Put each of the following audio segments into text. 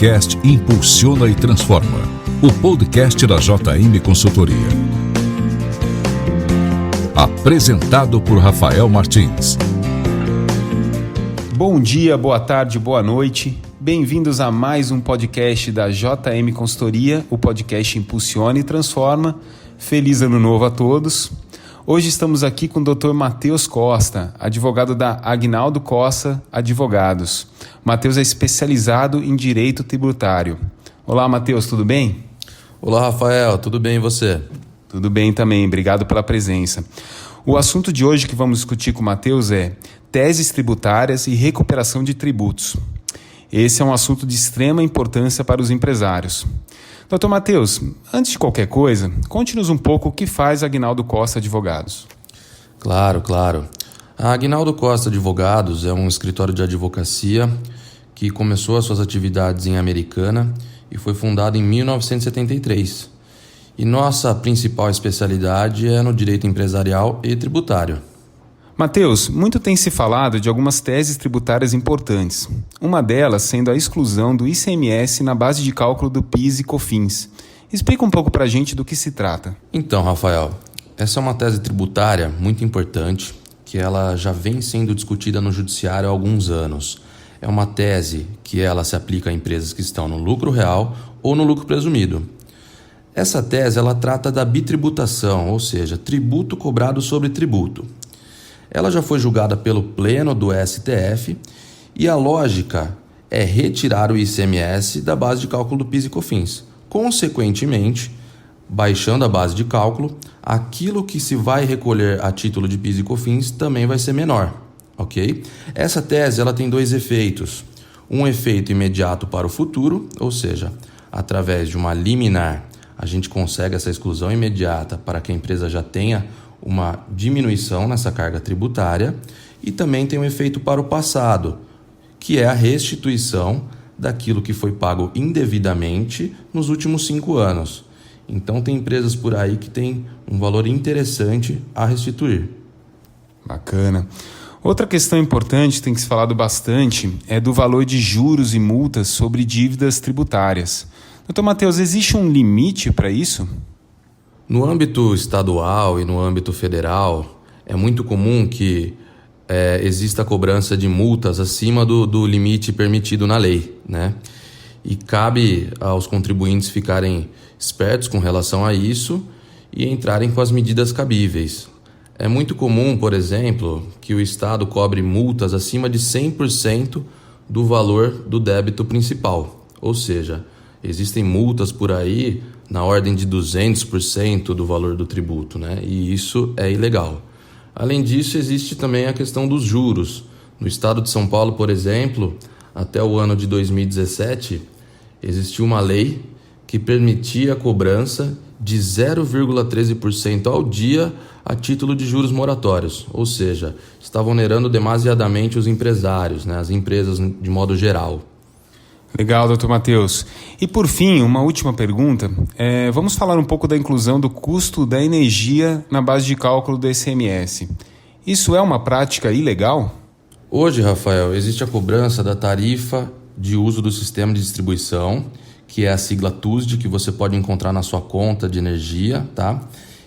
podcast Impulsiona e Transforma, o podcast da JM Consultoria. Apresentado por Rafael Martins. Bom dia, boa tarde, boa noite. Bem-vindos a mais um podcast da JM Consultoria, o podcast Impulsiona e Transforma. Feliz ano novo a todos. Hoje estamos aqui com o Dr. Matheus Costa, advogado da Agnaldo Costa Advogados. Matheus é especializado em direito tributário. Olá, Matheus, tudo bem? Olá, Rafael, tudo bem e você? Tudo bem também, obrigado pela presença. O assunto de hoje que vamos discutir com o Matheus é teses tributárias e recuperação de tributos. Esse é um assunto de extrema importância para os empresários. Dr. Matheus, antes de qualquer coisa, conte-nos um pouco o que faz a Agnaldo Costa Advogados. Claro. A Agnaldo Costa Advogados é um escritório de advocacia que começou as suas atividades em Americana e foi fundado em 1973. E nossa principal especialidade é no direito empresarial e tributário. Matheus, muito tem se falado de algumas teses tributárias importantes. Uma delas sendo a exclusão do ICMS na base de cálculo do PIS e COFINS. Explica um pouco para a gente do que se trata. Então, Rafael, essa é uma tese tributária muito importante, que ela já vem sendo discutida no judiciário há alguns anos. É uma tese que ela se aplica a empresas que estão no lucro real ou no lucro presumido. Essa tese ela trata da bitributação, ou seja, tributo cobrado sobre tributo. Ela já foi julgada pelo Pleno do STF e a lógica é retirar o ICMS da base de cálculo do PIS e COFINS. Consequentemente, baixando a base de cálculo, aquilo que se vai recolher a título de PIS e COFINS também vai ser menor, ok? Essa tese ela tem dois efeitos. Um efeito imediato para o futuro, ou seja, através de uma liminar, a gente consegue essa exclusão imediata para que a empresa já tenha uma diminuição nessa carga tributária, e também tem um efeito para o passado, que é a restituição daquilo que foi pago indevidamente nos últimos 5 anos. Então tem empresas por aí que têm um valor interessante a restituir. Bacana. Outra questão importante que tem que se falado bastante é do valor de juros e multas sobre dívidas tributárias. Dr. Matheus, existe um limite para isso? No âmbito estadual e no âmbito federal, é muito comum que exista a cobrança de multas acima do limite permitido na lei, né? E cabe aos contribuintes ficarem espertos com relação a isso e entrarem com as medidas cabíveis. É muito comum, por exemplo, que o Estado cobre multas acima de 100% do valor do débito principal, ou seja, existem multas por aí na ordem de 200% do valor do tributo, né? E isso é ilegal. Além disso, existe também a questão dos juros. No estado de São Paulo, por exemplo, até o ano de 2017, existiu uma lei que permitia a cobrança de 0,13% ao dia a título de juros moratórios, ou seja, estavam onerando demasiadamente os empresários, né? As empresas de modo geral. Legal, Dr. Matheus. E por fim, uma última pergunta. Vamos falar um pouco da inclusão do custo da energia na base de cálculo do ICMS. Isso é uma prática ilegal? Hoje, Rafael, existe a cobrança da tarifa de uso do sistema de distribuição, que é a sigla TUSD, que você pode encontrar na sua conta de energia, tá?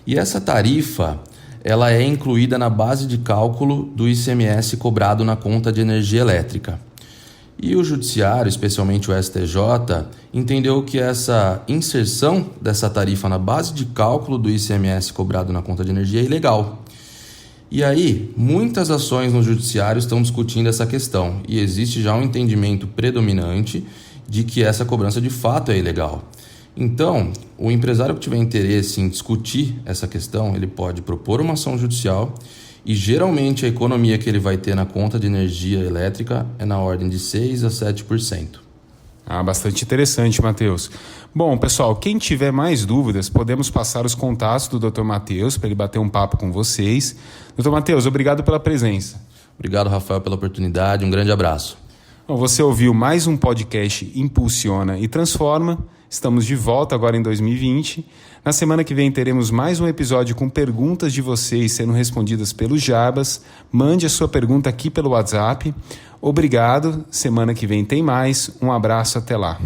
E essa tarifa, ela é incluída na base de cálculo do ICMS cobrado na conta de energia elétrica. E o Judiciário, especialmente o STJ, entendeu que essa inserção dessa tarifa na base de cálculo do ICMS cobrado na conta de energia é ilegal. E aí, muitas ações no Judiciário estão discutindo essa questão e existe já um entendimento predominante de que essa cobrança de fato é ilegal. Então, o empresário que tiver interesse em discutir essa questão, ele pode propor uma ação judicial. E geralmente a economia que ele vai ter na conta de energia elétrica é na ordem de 6% a 7%. Bastante interessante, Matheus. Bom, pessoal, quem tiver mais dúvidas, podemos passar os contatos do Dr. Matheus para ele bater um papo com vocês. Dr. Matheus, obrigado pela presença. Obrigado, Rafael, pela oportunidade. Um grande abraço. Bom, você ouviu mais um podcast Impulsiona e Transforma. Estamos de volta agora em 2020. Na semana que vem teremos mais um episódio com perguntas de vocês sendo respondidas pelos Jabas. Mande a sua pergunta aqui pelo WhatsApp. Obrigado. Semana que vem tem mais. Um abraço. Até lá.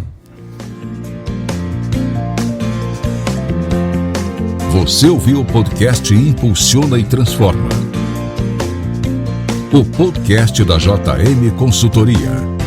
Você ouviu o podcast Impulsiona e Transforma. O podcast da JM Consultoria.